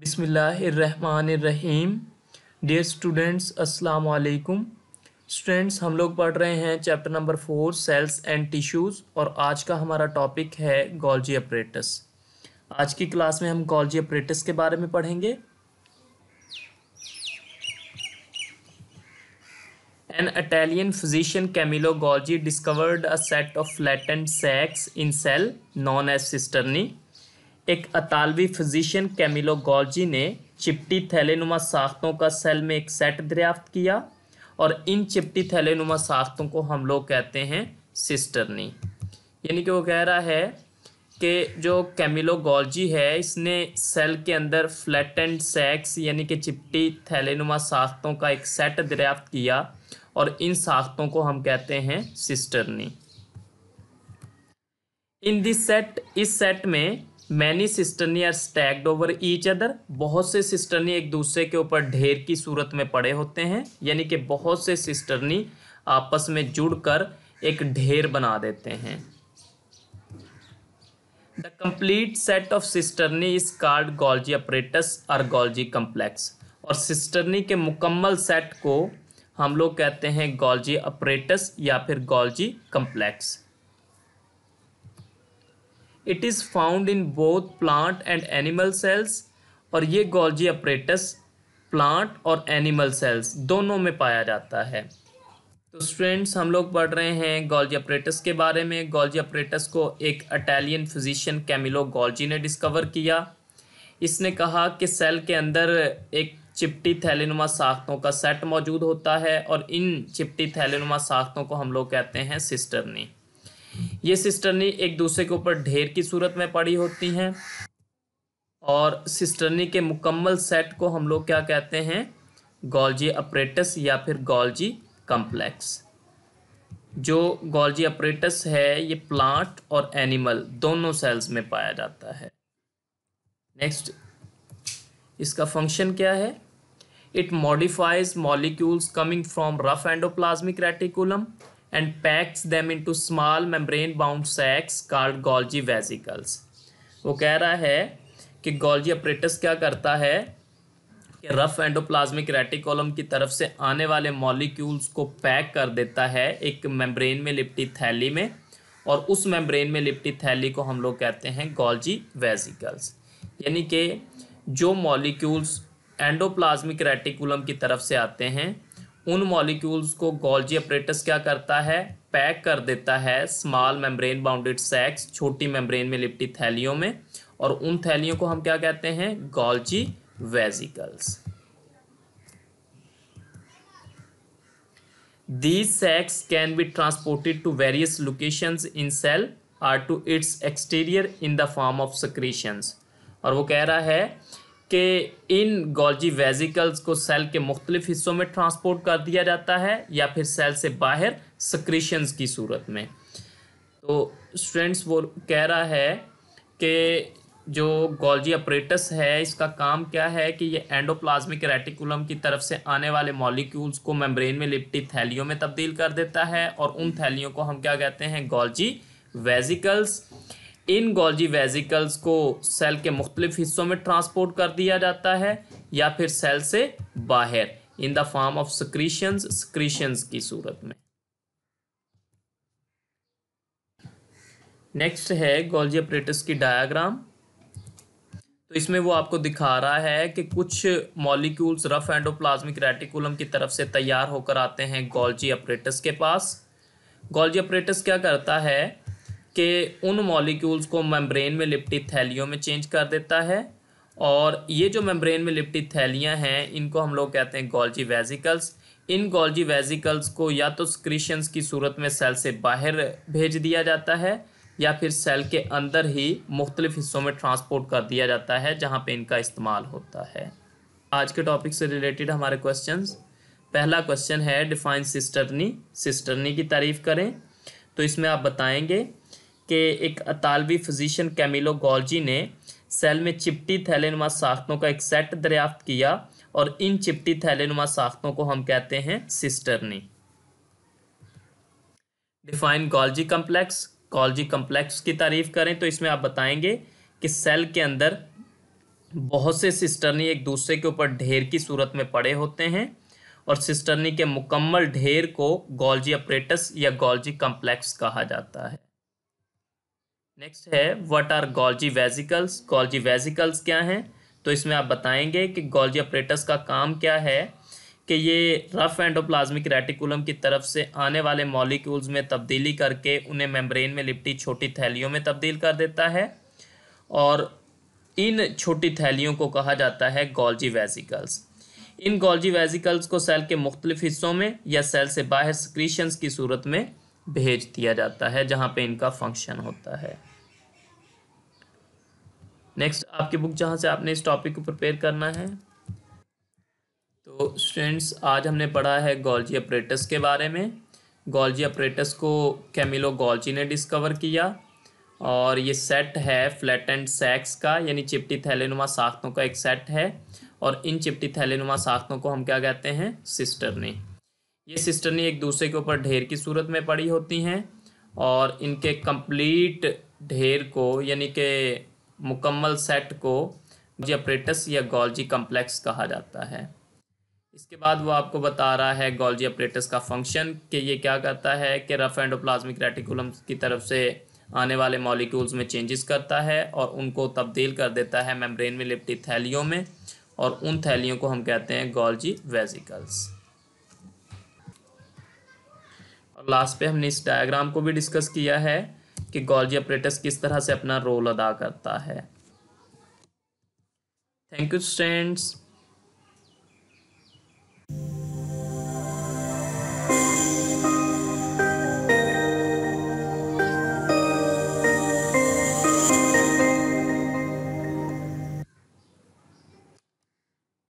बिस्मिल्लाहिर्रहमानिर्रहीम। Dear students, अस्सलाम वालेकुम। स्टूडेंट्स, हम लोग पढ़ रहे हैं chapter number 4 cells and tissues और आज का हमारा टॉपिक है गोल्जी अपरेटस। आज की क्लास में हम गोल्जी अपरेटस के बारे में पढ़ेंगे। An Italian physician Camillo Golgi discovered a set of flattened sacs in cell known as cisternae। एक अतालवी फिजिशियन कैमिलो गॉल्जी ने चिपटी थैलेनुमा साख्तों का सेल में एक सेट दरियाफ्त किया और इन चिपटी थैलेनुमा साख्तों को हम लोग कहते हैं सिस्टर्नी। यानी कि वो कह रहा है कि जो कैमिलो गॉल्जी है इसने सेल के अंदर फ्लैटेंड सैक्स यानी कि चिपटी थैलेनुमा साख्तों का एक सेट दरियाफ्त किया और इन साख्तों को हम कहते हैं सिस्टर्नी। इन दिस सेट, इस सेट में many cisternae are stacked over each other, बहुत से सिस्टर्नी एक दूसरे के ऊपर ढेर की सूरत में पड़े होते हैं। यानी कि बहुत से सिस्टर्नी आपस में जुड़कर एक ढेर बना देते हैं। The complete set of cisternae is called Golgi apparatus और गोल्जी कम्प्लेक्स। और सिस्टर्नी के मुकम्मल सेट को हम लोग कहते हैं गोल्जी अपरेटस या फिर Golgi complex. It is found in both plant and animal cells. और ये गोल्जी अपरेटस प्लांट और एनिमल सेल्स दोनों में पाया जाता है। तो स्टूडेंट्स, हम लोग पढ़ रहे हैं गोल्जी अपरेटस के बारे में। गोल्जी अपरेटस को एक इटालियन फिजिशियन कैमिलो गॉल्जी ने डिस्कवर किया। इसने कहा कि सेल के अंदर एक चिपटी थैलेनुमा साख्तों का सेट मौजूद होता है और इन चिपटी थैलेनुमा साख्तों को हम लोग कहते हैं सिस्टर्नी। ये सिस्टर्नी एक दूसरे के ऊपर ढेर की सूरत में पड़ी होती हैं और सिस्टर्नी के मुकम्मल सेट को हम लोग क्या कहते हैं, गोल्जी अपरेटस या फिर गोल्जी कम्प्लेक्स। जो गोल्जी अपरेटस है ये प्लांट और एनिमल दोनों सेल्स में पाया जाता है। नेक्स्ट, इसका फंक्शन क्या है? It modifies molecules coming from rough endoplasmic reticulum and packs them into small membrane bound sacs called Golgi vesicles। वो कह रहा है कि गोल्जी अपरेटस क्या करता है कि रफ एंडोप्लाज्मिक रेटिकुलम की तरफ से आने वाले मॉलिक्यूल्स को पैक कर देता है एक मेम्ब्रेन में लिपटी थैली में, और उस मेम्ब्रेन में लिपटी थैली को हम लोग कहते हैं गोल्जी वेसिकल्स। यानी कि जो मॉलिक्यूल्स एंडोप्लाज्मिक रेटिकुलम की तरफ से आते हैं उन मॉलिक्यूल्स को गोल्जी अपरेटस क्या करता है, पैक कर देता है स्मॉल मेम्ब्रेन बाउंडेड सैक्स, छोटी मेम्ब्रेन में लिपटी थैलियों में, और उन थैलियों को हम क्या कहते हैं, Golgi vesicles. These sacs can be transported to various locations in cell or to its exterior in the form of secretions। और वो कह रहा है कि इन गोल्जी वेसिकल्स को सेल के मुख्तलिफ हिस्सों में ट्रांसपोर्ट कर दिया जाता है या फिर सेल से बाहर सक्रीशंस की सूरत में। तो स्टूडेंट्स, वो कह रहा है कि जो गोल्जी अपरेटस है इसका काम क्या है कि ये एंडोप्लाज्मिक रेटिकुलम की तरफ से आने वाले मॉलिक्यूल्स को मेम्ब्रेन में लिपटी थैलियों में तब्दील कर देता है और उन थैलियों को हम क्या कहते हैं, गोल्जी वेसिकल्स। इन गोल्जी वेसिकल्स को सेल के मुख्तलिफ हिस्सों में ट्रांसपोर्ट कर दिया जाता है या फिर सेल से बाहर इन द फॉर्म ऑफ सक्रीशंस की सूरत में। नेक्स्ट है गोल्जी अपरेटस की डायग्राम। तो इसमें वो आपको दिखा रहा है कि कुछ मॉलिक्यूल्स रफ एंडोप्लाज्मिक रेटिकुलम की तरफ से तैयार होकर आते हैं गोल्जी अपरेटस के पास। गोल्जी अपरेटस क्या करता है कि उन मॉलिक्यूल्स को मेम्ब्रेन में लिपटी थैलियों में चेंज कर देता है, और ये जो मेम्ब्रेन में लिपटी थैलियां हैं इनको हम लोग कहते हैं गोल्जी वेसिकल्स। इन गोल्जी वेसिकल्स को या तो सक्रीशंस की सूरत में सेल से बाहर भेज दिया जाता है या फिर सेल के अंदर ही मुख्तलिफ हिस्सों में ट्रांसपोर्ट कर दिया जाता है जहाँ पे इनका इस्तेमाल होता है। आज के टॉपिक से रिलेटेड हमारे क्वेश्चंस। पहला क्वेश्चन है डिफाइन सिस्टर्नी। सिस्टर्नी की तारीफ करें। तो इसमें आप बताएंगे कि एक इतालवी फिजिशियन कैमिलो गॉल्जी ने सेल में चिपटी थैलेनुमा साख्तों का एक सेट दरियाफ्त किया और इन चिपटी थैलेनुमा साख्तों को हम कहते हैं cisternae. Define Golgi complex. Golgi complex की तारीफ करें तो इसमें आप बताएंगे कि सेल के अंदर बहुत से सिस्टर्नी एक दूसरे के ऊपर ढेर की सूरत में पड़े होते हैं और सिस्टर्नी के मुकम्मल ढेर को गोल्जी अपरेटस या गोल्जी कॉम्प्लेक्स कहा जाता है। नेक्स्ट है what are Golgi vesicles. Golgi vesicles क्या हैं? तो इसमें आप बताएंगे कि गोल्जी अपरेटस का काम क्या है कि ये रफ एंडोप्लाज्मिक रेटिकुलम की तरफ से आने वाले मॉलिक्यूल्स में तब्दीली करके उन्हें मेम्ब्रेन में लिपटी छोटी थैलियों में तब्दील कर देता है और इन छोटी थैलियों को कहा जाता है गोल्जी वेसिकल्स। इन गोल्जी वेसिकल्स को सेल के मुख्तलिफ हिस्सों में या सेल से बाहर सिक्रीशंस की सूरत में भेज दिया जाता है जहां पे इनका फंक्शन होता है। नेक्स्ट आपकी बुक जहां से आपने इस टॉपिक को प्रिपेयर करना है। तो स्टूडेंट्स आज हमने पढ़ा है गोल्जी अपरेटस के बारे में। गोल्जी अपरेटस को कैमिलो गोल्जी ने डिस्कवर किया और ये सेट है फ्लैटेंड सैक्स का, यानी चिपटी थैलेनुमा साख्तों का एक सेट है और इन चिपटी थैलेनुमा साख्तों को हम क्या कहते हैं? सिस्टर्नी। ये सिस्टर्नी एक दूसरे के ऊपर ढेर की सूरत में पड़ी होती हैं और इनके कंप्लीट ढेर को यानी कि मुकम्मल सेट को गोल्जी अपरेटस या गोल्जी कॉम्प्लेक्स कहा जाता है। इसके बाद वो आपको बता रहा है गोल्जी अपरेटस का फंक्शन कि ये क्या करता है कि रफ एंडोप्लाज्मिक रेटिकुलम की तरफ से आने वाले मॉलिक्यूल्स में चेंजेस करता है और उनको तब्दील कर देता है मेम्ब्रेन में लिपटी थैलियों में और उन थैलियों को हम कहते हैं गोल्जी वेसिकल्स। और लास्ट पे हमने इस डायग्राम को भी डिस्कस किया है कि गोल्जी अपरेटस किस तरह से अपना रोल अदा करता है। Thank you students.